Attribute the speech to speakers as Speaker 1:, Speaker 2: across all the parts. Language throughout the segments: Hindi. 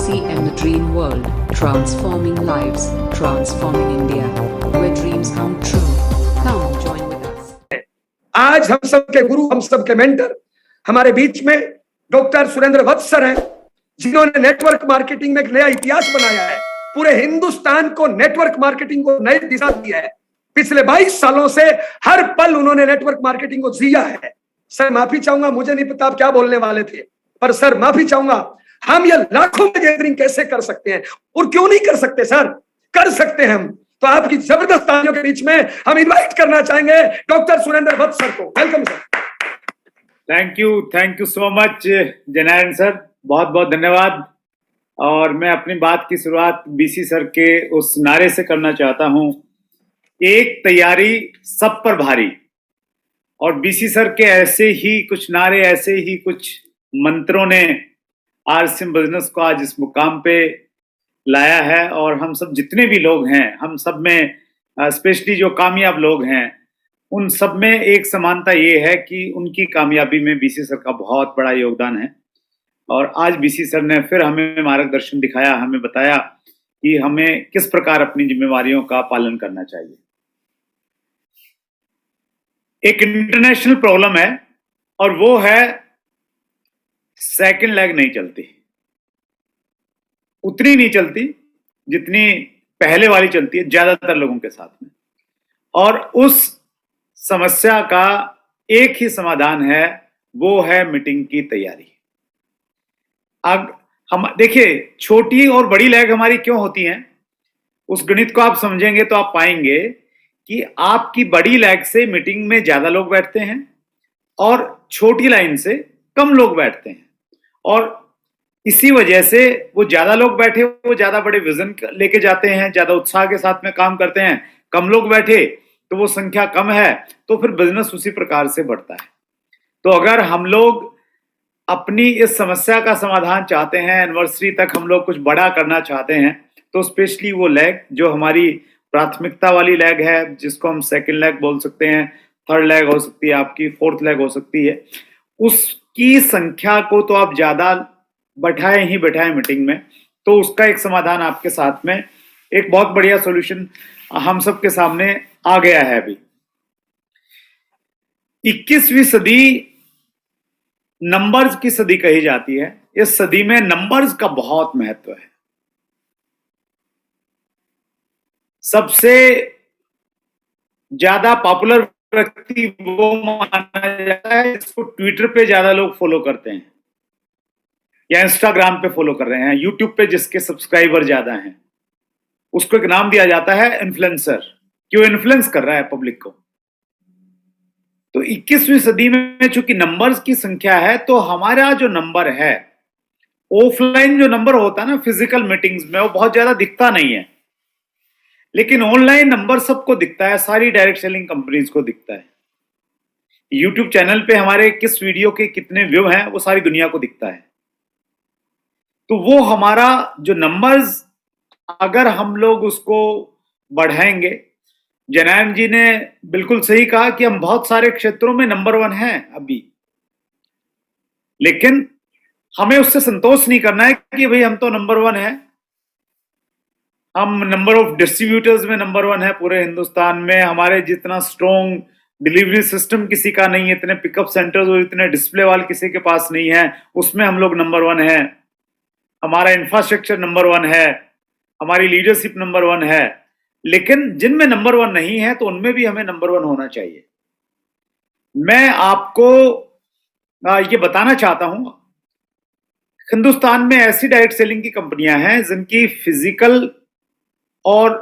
Speaker 1: BCM the Dream World, transforming lives, transforming India, where dreams come true. Come join with us.
Speaker 2: आज हम सबके गुरु, हम सबके मेंटर हमारे बीच में डॉक्टर सुरेंद्र वत्स सर हैं, जिन्होंने नेटवर्क मार्केटिंग में एक नया इतिहास बनाया है। पूरे हिंदुस्तान को नेटवर्क मार्केटिंग को नई दिशा दी है। पिछले 22 सालों से हर पल उन्होंने नेटवर्क मार्केटिंग को जिया है। सर माफी चाहूंगा, मुझे नहीं पता आप क्या बोलने वाले थे, पर सर माफी चाहूंगा, हम ये लाखों में गैदरिंग कैसे कर सकते हैं और क्यों नहीं कर सकते? सर कर सकते हैं हम। तो आपकी जबरदस्त तालियों के बीच में हम इनवाइट करना चाहेंगे डॉक्टर सुरेंद्र वत्स सर को। Welcome sir.
Speaker 3: Thank you so much Janardan sir, बहुत बहुत धन्यवाद। और मैं अपनी बात की शुरुआत बीसी सर के उस नारे से करना चाहता हूं, एक तैयारी सब पर भारी। और बीसी सर के ऐसे ही कुछ नारे, ऐसे ही कुछ मंत्रों ने आरसीएम बिजनेस को आज इस मुकाम पे लाया है। और हम सब जितने भी लोग हैं, हम सब में स्पेशली जो कामयाब लोग हैं, उन सब में एक समानता ये है कि उनकी कामयाबी में बीसी सर का बहुत बड़ा योगदान है। और आज बीसी सर ने फिर हमें मार्गदर्शन दिखाया, हमें बताया कि हमें किस प्रकार अपनी जिम्मेवारियों का पालन करना चाहिए। एक इंटरनेशनल प्रॉब्लम है और वो है सेकंड लेग नहीं चलती, उतनी नहीं चलती जितनी पहले वाली चलती है ज्यादातर लोगों के साथ में। और उस समस्या का एक ही समाधान है, वो है मीटिंग की तैयारी। अब हम देखिए, छोटी और बड़ी लैग हमारी क्यों होती हैं, उस गणित को आप समझेंगे तो आप पाएंगे कि आपकी बड़ी लैग से मीटिंग में ज्यादा लोग बैठते हैं और छोटी लाइन से कम लोग बैठते हैं। और इसी वजह से वो ज्यादा लोग बैठे, वो ज्यादा बड़े विजन लेके जाते हैं, ज्यादा उत्साह के साथ में काम करते हैं। कम लोग बैठे तो वो संख्या कम है, तो फिर बिजनेस उसी प्रकार से बढ़ता है। तो अगर हम लोग अपनी इस समस्या का समाधान चाहते हैं, एनिवर्सरी तक हम लोग कुछ बड़ा करना चाहते हैं, तो स्पेशली वो लैग जो हमारी प्राथमिकता वाली लैग है, जिसको हम सेकंड लैग बोल सकते हैं, थर्ड लैग हो सकती है आपकी, फोर्थ लैग हो सकती है, उसकी संख्या को तो आप ज्यादा बैठाएं ही बैठाएं मीटिंग में। तो उसका एक समाधान आपके साथ में, एक बहुत बढ़िया सॉल्यूशन हम सबके सामने आ गया है। अभी 21वीं सदी नंबर्स की सदी कही जाती है। इस सदी में नंबर्स का बहुत महत्व है। सबसे ज्यादा पॉपुलर व्यक्ति वो माना जाता है जिसको ट्विटर पे ज्यादा लोग फॉलो करते हैं या इंस्टाग्राम पे फॉलो कर रहे हैं, यूट्यूब पे जिसके सब्सक्राइबर ज्यादा हैं, उसको एक नाम दिया जाता है इन्फ्लुएंसर, कि वो इन्फ्लुएंस कर रहा है पब्लिक को। तो 21वीं सदी में चूंकि नंबर्स की संख्या है, तो हमारा जो नंबर है, ऑफलाइन जो नंबर होता है ना फिजिकल मीटिंग्स में, वो बहुत ज्यादा दिखता नहीं है, लेकिन ऑनलाइन नंबर सबको दिखता है, सारी डायरेक्ट सेलिंग कंपनीज को दिखता है। यूट्यूब चैनल पे हमारे किस वीडियो के कितने व्यू हैं, वो सारी दुनिया को दिखता है। तो वो हमारा जो नंबर्स, अगर हम लोग उसको बढ़ाएंगे, जनार्दन जी ने बिल्कुल सही कहा कि हम बहुत सारे क्षेत्रों में नंबर 1 हैं अभी, लेकिन हमें उससे संतोष नहीं करना है कि भाई हम तो नंबर 1 है। हम नंबर ऑफ डिस्ट्रीब्यूटर्स में नंबर 1 है पूरे हिंदुस्तान में। हमारे जितना स्ट्रॉन्ग डिलीवरी सिस्टम किसी का नहीं है, इतने पिकअप सेंटर्स और इतने डिस्प्ले वाल किसी के पास नहीं है, उसमें हम लोग नंबर 1 है। हमारा इंफ्रास्ट्रक्चर नंबर 1 है, हमारी लीडरशिप नंबर 1 है। लेकिन जिनमें नंबर 1 नहीं है, तो उनमें भी हमें नंबर 1 होना चाहिए। मैं आपको ये बताना चाहता हूं, हिंदुस्तान में ऐसी डायरेक्ट सेलिंग की कंपनियां हैं जिनकी फिजिकल और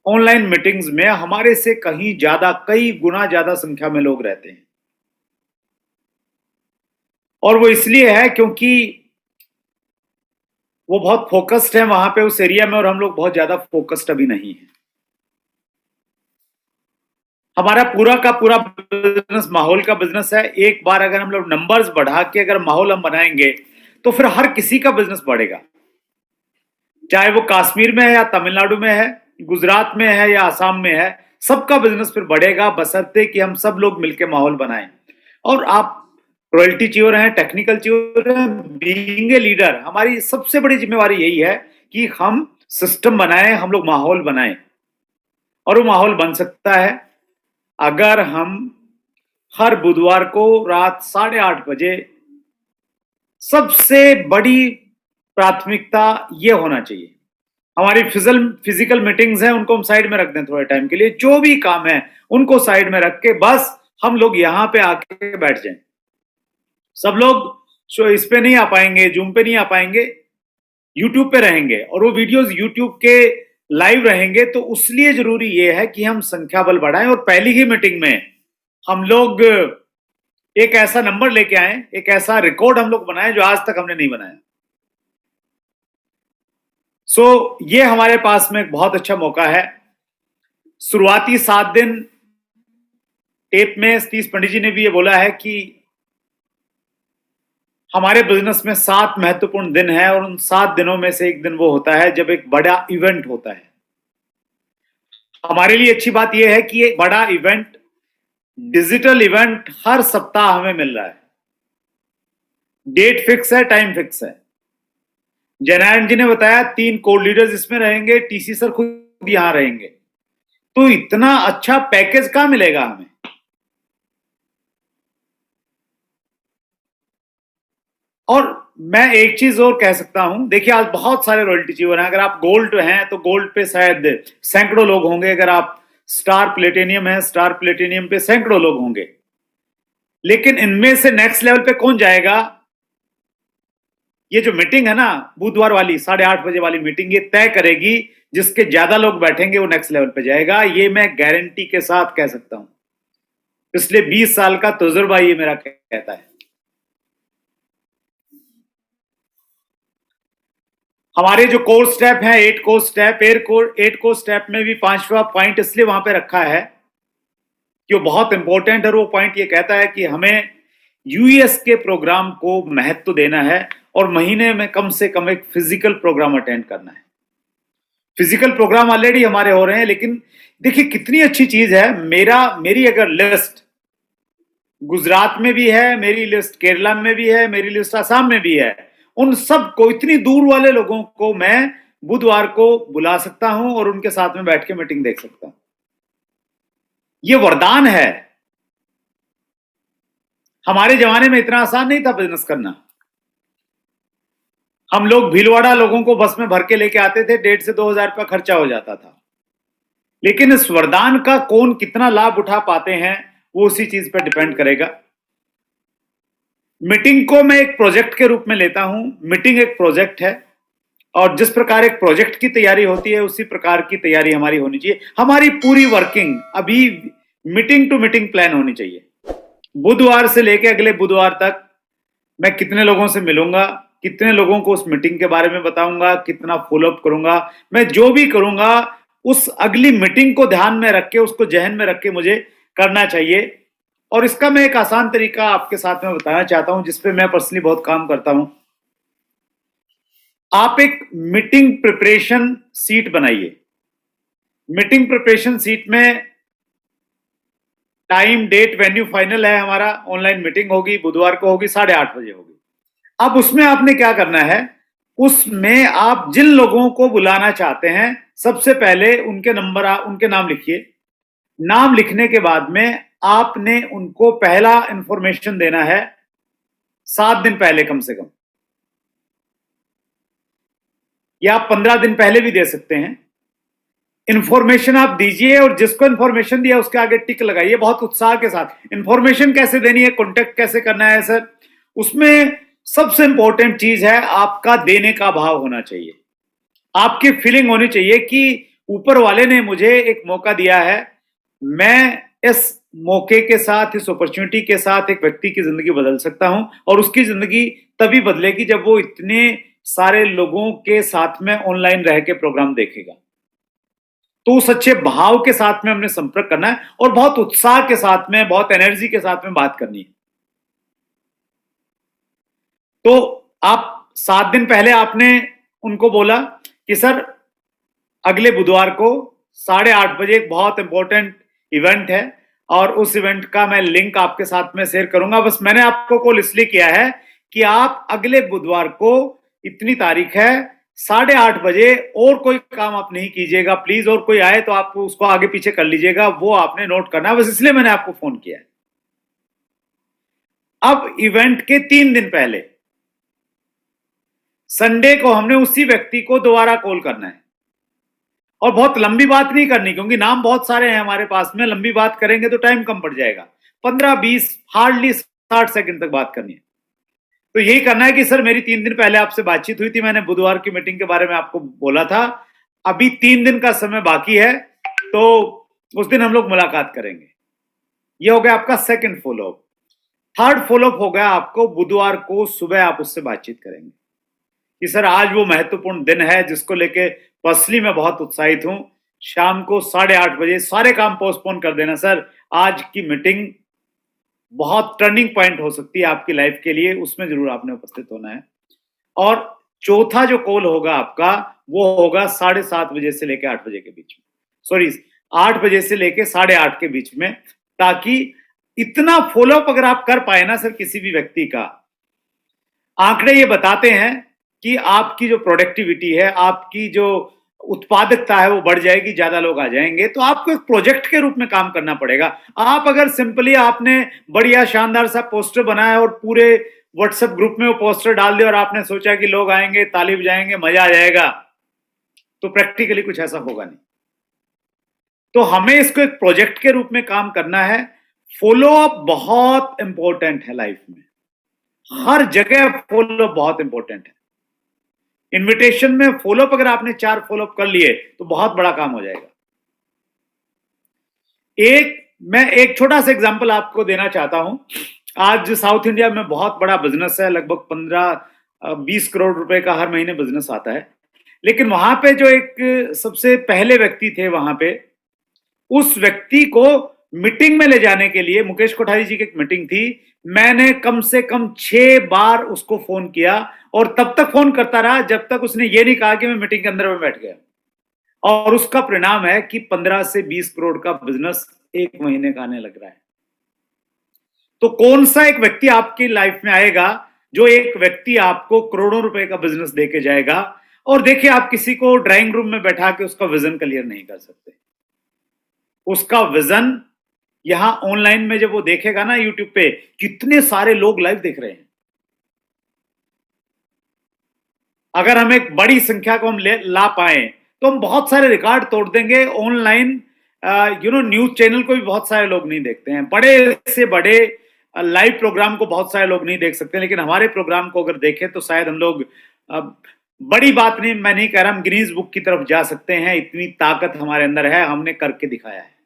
Speaker 3: ऑनलाइन मीटिंग्स में हमारे से कहीं ज्यादा, कई गुना ज्यादा संख्या में लोग रहते हैं। और वो इसलिए है क्योंकि वो बहुत फोकस्ड है वहां पे उस एरिया में, और हम लोग बहुत ज्यादा फोकस्ड अभी नहीं है। हमारा पूरा का पूरा बिजनेस माहौल का बिजनेस है। एक बार अगर हम लोग नंबर्स बढ़ा के अगर माहौल हम बनाएंगे, तो फिर हर किसी का बिजनेस बढ़ेगा, चाहे वो कश्मीर में है या तमिलनाडु में है, गुजरात में है या आसाम में है, सबका बिजनेस फिर बढ़ेगा, बशर्ते कि हम सब लोग मिलकर माहौल बनाएं। और आप रॉयल्टी च्योर हैं, टेक्निकल च्योर हैं। बीइंग ए लीडर हमारी सबसे बड़ी जिम्मेवारी यही है कि हम सिस्टम बनाएं, हम लोग माहौल बनाएं, और वो माहौल बन सकता है अगर हम हर बुधवार को रात 8:30 बजे, सबसे बड़ी प्राथमिकता ये होना चाहिए, हमारी फिजिकल मीटिंग्स हैं उनको हम साइड में रख दें थोड़े टाइम के लिए, जो भी काम है उनको साइड में रख के बस हम लोग यहां पे आके बैठ जाएं। सब लोग इस पे नहीं आ पाएंगे, जूम पे नहीं आ पाएंगे, यूट्यूब पे रहेंगे, और वो वीडियोस यूट्यूब के लाइव रहेंगे। तो उसलिए जरूरी ये है कि हम संख्या बल बढ़ाएं और पहली ही मीटिंग में हम लोग एक ऐसा नंबर लेके आए, एक ऐसा रिकॉर्ड हम लोग बनाएं जो आज तक हमने नहीं बनाया। ये हमारे पास में एक बहुत अच्छा मौका है। शुरुआती 7 दिन टेप में सतीश पंडित जी ने भी ये बोला है कि हमारे बिजनेस में 7 महत्वपूर्ण दिन है, और उन 7 दिनों में से एक दिन वो होता है जब एक बड़ा इवेंट होता है। हमारे लिए अच्छी बात यह है कि एक बड़ा इवेंट, डिजिटल इवेंट हर सप्ताह हमें मिल रहा है। डेट फिक्स है, टाइम फिक्स है। जयनारायण जी ने बताया 3 कोर लीडर्स इसमें रहेंगे, टीसी सर खुद यहां रहेंगे। तो इतना अच्छा पैकेज कहां मिलेगा हमें? और मैं एक चीज और कह सकता हूं, देखिए आज बहुत सारे रॉयल्टी च्योर हैं। अगर आप गोल्ड हैं तो गोल्ड पे शायद सैकड़ों लोग होंगे, अगर आप स्टार प्लेटिनियम है, स्टार प्लेटिनियम पे सैकड़ों लोग होंगे। लेकिन इनमें से नेक्स्ट लेवल पे कौन जाएगा? ये जो मीटिंग है ना बुधवार वाली 8:30 बजे वाली मीटिंग, ये तय करेगी जिसके ज्यादा लोग बैठेंगे वो नेक्स्ट लेवल पे जाएगा। ये मैं गारंटी के साथ कह सकता हूं, पिछले 20 साल का तजुर्बा ये मेरा कहता है। हमारे जो कोर स्टेप हैं 8 कोर स्टेप, 8 कोर स्टेप में भी 5वां पॉइंट इसलिए वहां पे रखा है कि वो बहुत इंपॉर्टेंट है। वो पॉइंट ये कहता है कि हमें यूएस के प्रोग्राम को महत्व देना है और महीने में कम से कम एक फिजिकल प्रोग्राम अटेंड करना है। फिजिकल प्रोग्राम ऑलरेडी हमारे हो रहे हैं, लेकिन देखिए कितनी अच्छी चीज है। मेरी अगर लिस्ट गुजरात में भी है, मेरी लिस्ट केरला में भी है, मेरी लिस्ट आसाम में भी है, उन सब को, इतनी दूर वाले लोगों को मैं बुधवार को बुला सकता हूं और उनके साथ में बैठ के मीटिंग देख सकता हूं। ये वरदान है। हमारे जमाने में इतना आसान नहीं था बिजनेस करना। हम लोग भीलवाड़ा लोगों को बस में भर के लेके आते थे, 1,500 से 2,000 रुपया खर्चा हो जाता था। लेकिन इस वरदान का कौन कितना लाभ उठा पाते हैं वो उसी चीज पर डिपेंड करेगा। मीटिंग को मैं एक प्रोजेक्ट के रूप में लेता हूं। मीटिंग एक प्रोजेक्ट है, और जिस प्रकार एक प्रोजेक्ट की तैयारी होती है उसी प्रकार की तैयारी हमारी होनी चाहिए। हमारी पूरी वर्किंग अभी मीटिंग टू मीटिंग प्लान होनी चाहिए। बुधवार से लेके अगले बुधवार तक मैं कितने लोगों से मिलूंगा, कितने लोगों को उस मीटिंग के बारे में बताऊंगा, कितना फॉलोअप करूंगा, मैं जो भी करूंगा उस अगली मीटिंग को ध्यान में रख के, उसको जहन में रख के मुझे करना चाहिए। और इसका मैं एक आसान तरीका आपके साथ में बताना चाहता हूं, जिसपे मैं पर्सनली बहुत काम करता हूं। आप एक मीटिंग प्रिपरेशन सीट बनाइए। मीटिंग प्रिपरेशन सीट में टाइम, डेट, वेन्यू फाइनल है हमारा। ऑनलाइन मीटिंग होगी, बुधवार को होगी, 8:30 बजे होगी। अब उसमें आपने क्या करना है, उसमें आप जिन लोगों को बुलाना चाहते हैं सबसे पहले उनके नाम लिखिए। नाम लिखने के बाद में आपने उनको पहला इंफॉर्मेशन देना है 7 दिन पहले कम से कम, या आप 15 दिन पहले भी दे सकते हैं। इंफॉर्मेशन आप दीजिए और जिसको इंफॉर्मेशन दिया उसके आगे टिक लगाइए बहुत उत्साह के साथ। इंफॉर्मेशन कैसे देनी है, कॉन्टेक्ट कैसे करना है सर, उसमें सबसे इंपॉर्टेंट चीज है आपका देने का भाव होना चाहिए। आपकी फीलिंग होनी चाहिए कि ऊपर वाले ने मुझे एक मौका दिया है, मैं इस मौके के साथ, इस अपॉर्चुनिटी के साथ एक व्यक्ति की जिंदगी बदल सकता हूं, और उसकी जिंदगी तभी बदलेगी जब वो इतने सारे लोगों के साथ में ऑनलाइन रह के प्रोग्राम देखेगा। तो उस अच्छे भाव के साथ में हमने संपर्क करना है और बहुत उत्साह के साथ में, बहुत एनर्जी के साथ में बात करनी है। तो आप 7 दिन पहले आपने उनको बोला कि सर अगले बुधवार को 8:30 बजे एक बहुत इंपॉर्टेंट इवेंट है, और उस इवेंट का मैं लिंक आपके साथ में शेयर करूंगा। बस मैंने आपको कॉल इसलिए किया है कि आप अगले बुधवार को, इतनी तारीख है, 8:30 बजे, और कोई काम आप नहीं कीजिएगा प्लीज, और कोई आए तो आप उसको आगे पीछे कर लीजिएगा, वो आपने नोट करना है, बस इसलिए मैंने आपको फोन किया है। अब इवेंट के 3 दिन पहले संडे को हमने उसी व्यक्ति को दोबारा कॉल करना है, और बहुत लंबी बात नहीं करनी, क्योंकि नाम बहुत सारे हैं हमारे पास में, लंबी बात करेंगे तो टाइम कम पड़ जाएगा। 15-20, हार्डली 60 सेकंड तक बात करनी है। तो यही करना है कि सर मेरी 3 दिन पहले आपसे बातचीत हुई थी, मैंने बुधवार की मीटिंग के बारे में आपको बोला था, अभी 3 दिन का समय बाकी है, तो उस दिन हम लोग मुलाकात करेंगे। यह हो गया आपका सेकंड फॉलोअप। थर्ड फॉलोअप हो गया आपको बुधवार को सुबह आप उससे बातचीत करेंगे कि सर आज वो महत्वपूर्ण दिन है जिसको लेके पर्सनली मैं बहुत उत्साहित हूं। शाम को 8:30 बजे सारे काम पोस्टपोन कर देना सर, आज की मीटिंग बहुत टर्निंग पॉइंट हो सकती है आपकी लाइफ के लिए, उसमें जरूर आपने उपस्थित होना है। और चौथा जो कॉल होगा आपका वो होगा 7:30 बजे से लेकर 8 बजे के बीच में, सॉरी 8 बजे से लेकर 8:30 के बीच में, ताकि इतना फॉलोअप अगर आप कर पाए ना सर किसी भी व्यक्ति का, आंकड़े ये बताते हैं कि आपकी जो प्रोडक्टिविटी है, आपकी जो उत्पादकता है वो बढ़ जाएगी, ज्यादा लोग आ जाएंगे। तो आपको एक प्रोजेक्ट के रूप में काम करना पड़ेगा। आप अगर सिंपली आपने बढ़िया शानदार सा पोस्टर बनाया और पूरे व्हाट्सएप ग्रुप में वो पोस्टर डाल दिया और आपने सोचा कि लोग आएंगे, ताली बजाएंगे, मजा आ जाएगा, तो प्रैक्टिकली कुछ ऐसा होगा नहीं। तो हमें इसको एक प्रोजेक्ट के रूप में काम करना है। फॉलोअप बहुत इंपॉर्टेंट है लाइफ में, हर जगह फॉलोअप बहुत इंपॉर्टेंट है। इनविटेशन में फॉलोअप अगर आपने 4 फॉलोअप कर लिए तो बहुत बड़ा काम हो जाएगा। मैं एक छोटा सा एग्जांपल आपको देना चाहता हूं। आज साउथ इंडिया में बहुत बड़ा बिजनेस है, लगभग 15-20 करोड़ रुपए का हर महीने बिजनेस आता है। लेकिन वहां पे जो एक सबसे पहले व्यक्ति थे वहां पे, उस व्यक्ति को मीटिंग में ले जाने के लिए, मुकेश कोठारी जी की एक मीटिंग थी, मैंने कम से कम 6 बार उसको फोन किया, और तब तक फोन करता रहा जब तक उसने ये नहीं कहा कि मैं मीटिंग के अंदर में बैठ गया। और उसका परिणाम है कि 15 से 20 करोड़ का बिजनेस 1 महीने का आने लग रहा है। तो कौन सा एक व्यक्ति आपकी लाइफ में आएगा जो एक व्यक्ति आपको करोड़ों रुपए का बिजनेस देके जाएगा? और देखिए, आप किसी को ड्राइंग रूम में बैठा के उसका विजन क्लियर नहीं कर सकते। उसका विजन यहां ऑनलाइन में जब वो देखेगा ना, यूट्यूब पे कितने सारे लोग लाइव देख रहे हैं, अगर हम एक बड़ी संख्या को हम ला पाए तो हम बहुत सारे रिकॉर्ड तोड़ देंगे। ऑनलाइन न्यूज चैनल को भी बहुत सारे लोग नहीं देखते हैं, बड़े से बड़े लाइव प्रोग्राम को बहुत सारे लोग नहीं देख सकते, लेकिन हमारे प्रोग्राम को अगर देखें तो शायद हम लोग, बड़ी बात नहीं, मैं नहीं कह रहा हम गिनीज बुक की तरफ जा सकते हैं, इतनी ताकत हमारे अंदर है, हमने करके दिखाया है।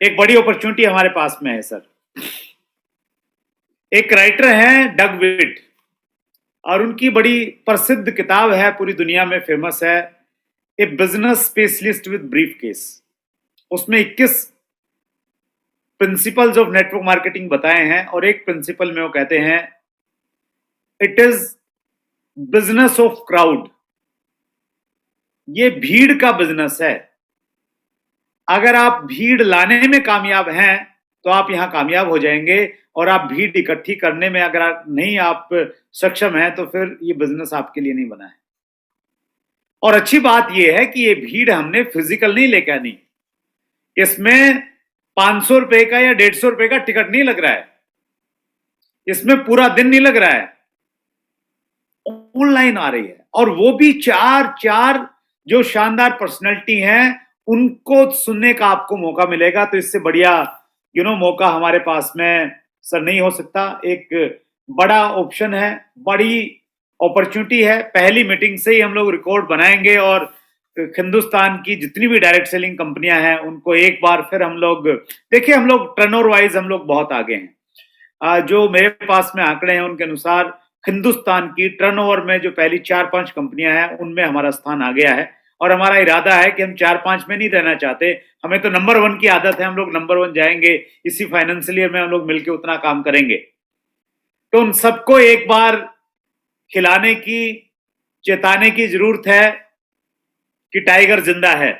Speaker 3: एक बड़ी अपॉर्चुनिटी हमारे पास में है सर। एक राइटर हैं डग विट, और उनकी बड़ी प्रसिद्ध किताब है, पूरी दुनिया में फेमस है, a business specialist with brief case. उसमें 21 प्रिंसिपल्स ऑफ नेटवर्क मार्केटिंग बताए हैं, और एक प्रिंसिपल में वो कहते हैं, it is business of crowd. ये भीड़ का बिजनेस है। अगर आप भीड़ लाने में कामयाब हैं तो आप यहां कामयाब हो जाएंगे, और आप भीड़ इकट्ठी करने में अगर आप सक्षम हैं तो फिर ये बिजनेस आपके लिए नहीं बना है। और अच्छी बात यह है कि ये भीड़ हमने फिजिकल नहीं लेके आनी, इसमें 500 रुपए का या 150 रुपए का टिकट नहीं लग रहा है, इसमें पूरा दिन नहीं लग रहा है, ऑनलाइन आ रही है, और वो भी 4 जो शानदार पर्सनैलिटी हैं उनको सुनने का आपको मौका मिलेगा। तो इससे बढ़िया मौका हमारे पास में सर नहीं हो सकता। एक बड़ा ऑप्शन है, बड़ी अपॉर्चुनिटी है। पहली मीटिंग से ही हम लोग रिकॉर्ड बनाएंगे, और हिंदुस्तान की जितनी भी डायरेक्ट सेलिंग कंपनियां हैं उनको एक बार फिर हम लोग, देखिए हम लोग टर्नओवर वाइज हम लोग बहुत आगे हैं। जो मेरे पास में आंकड़े हैं उनके अनुसार हिंदुस्तान की टर्नओवर में जो पहली 4-5 कंपनियां हैं उनमें हमारा स्थान आ गया है, और हमारा इरादा है कि हम 4-5 में नहीं रहना चाहते, हमें तो नंबर 1 की आदत है, हम लोग नंबर 1 जाएंगे। इसी फाइनेंशियल ईयर में हम लोग मिलकर उतना काम करेंगे। तो उन सबको एक बार खिलाने की, चेताने की जरूरत है कि टाइगर जिंदा है,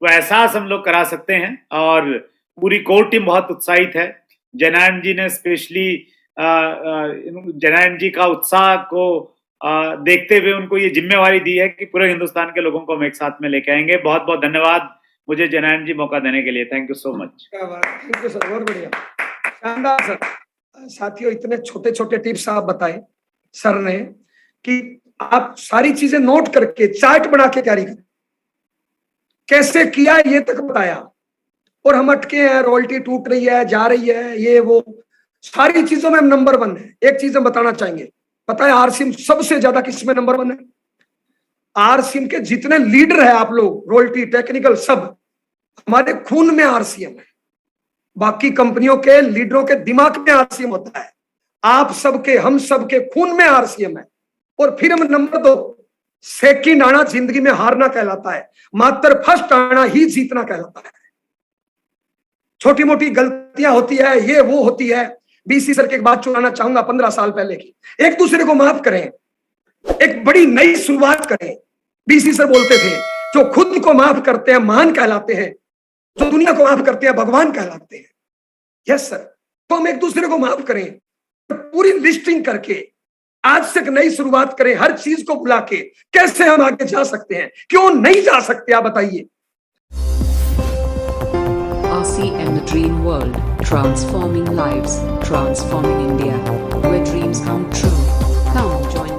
Speaker 3: वो एहसास हम लोग करा सकते हैं और पूरी कोर टीम बहुत उत्साहित है। जनायन जी ने स्पेशली जनायन जी का उत्साह को देखते हुए उनको ये जिम्मेवारी दी है कि पूरे हिंदुस्तान के लोगों को हम एक साथ में लेके आएंगे। बहुत बहुत धन्यवाद मुझे जनायन जी मौका देने के लिए। Thank you so much.
Speaker 2: Thank you sir, बहुत बढ़िया, शानदार सर। साथियों, इतने छोटे छोटे टिप्स आप बताए सर ने कि आप सारी चीजें नोट करके चार्ट बना के तैयारी करें, कैसे किया ये तक बताया। और हम अटके हैं, रॉयल्टी टूट रही है, जा रही है, ये वो सारी चीजों में हम नंबर 1 है। एक चीज हम बताना चाहेंगे, पता है आरसीएम सबसे ज्यादा किसमें नंबर 1 है? आरसीएम के जितने लीडर है आप लोग, रॉयल्टी, टेक्निकल, सब हमारे खून में आरसीएम है। बाकी कंपनियों के लीडरों के दिमाग में आरसीएम होता है, आप सबके, हम सबके खून में आरसीएम है। और फिर हम नंबर 2, सेकंड आना जिंदगी में हारना कहलाता है, मात्र फर्स्ट आना ही जीतना कहलाता है। छोटी मोटी गलतियां होती है, ये वो होती है। बीसी सर की एक बात चुराना चाहूंगा 15 साल पहले की। एक दूसरे को माफ करें, एक बड़ी नई शुरुआत करें। बीसी सर बोलते थे, जो खुद को माफ करते हैं महान कहलाते हैं, जो दुनिया को माफ करते हैं भगवान कहलाते हैं। यस सर, तो हम एक दूसरे को माफ करें, पूरी लिस्टिंग करके आज से एक नई शुरुआत करें। हर चीज को बुला के कैसे हम आगे जा सकते हैं, क्यों नहीं जा सकते, आप बताइए।
Speaker 1: RCM, the dream world, transforming lives, transforming India, where dreams come true. Come join